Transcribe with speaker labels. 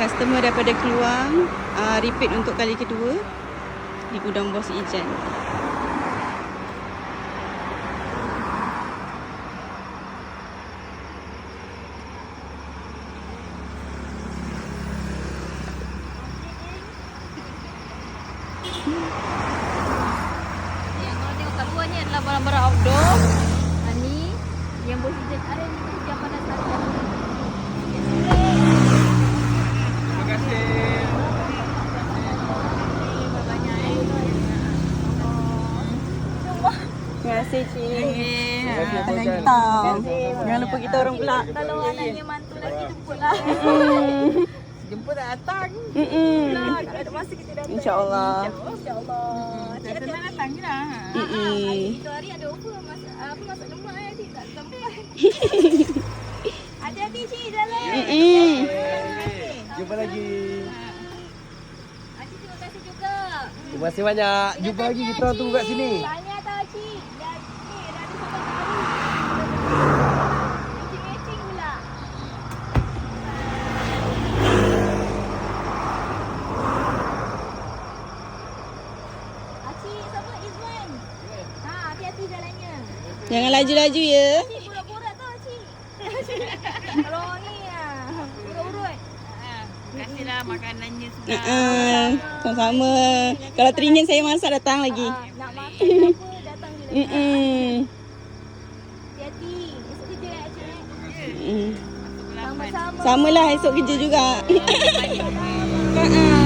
Speaker 1: customer daripada Keluang repeat untuk kali kedua di gudang Bos Ijan.
Speaker 2: Yang kalau tengok kat luar ni adalah barang-barang outdoor. Ni yang Bos Ijan ada ni yang pada sana.
Speaker 3: Terima kasih.
Speaker 1: Terima kasih Cik.
Speaker 3: Terima kasih, Abang Jan.
Speaker 1: Jangan lupa kita orang pula.
Speaker 2: Kalau anaknya mantu lagi jemputlah.
Speaker 4: Jemput tak datang.
Speaker 2: Tak ada masa kita datang.
Speaker 1: InsyaAllah.
Speaker 2: InsyaAllah.
Speaker 4: Dah senang datang je lah.
Speaker 2: Itu hari ada offer masak lemak cik tak sampai. Hati-hati cik jalan.
Speaker 3: Jumpa lagi.
Speaker 2: Cik terima kasih juga.
Speaker 3: Terima kasih banyak. Jumpa lagi kita tunggu kat sini.
Speaker 2: Tanya tau cik. Dah ada sobat baru. Matching-matching pula. Cik sama Izwan. Hati-hati jalannya.
Speaker 1: Jangan laju-laju ya.
Speaker 2: Cik borak-borak tau cik. Kalau ni urut-urut.
Speaker 4: Kasihlah makanannya sedap.
Speaker 1: Sama-sama. Kalau teringin saya masak datang lagi.
Speaker 2: Nak makan apa datang je datang. Hati-hati. Esok kerja cik. Sama-sama.
Speaker 1: Samalah esok kerja juga.
Speaker 2: Sama-sama.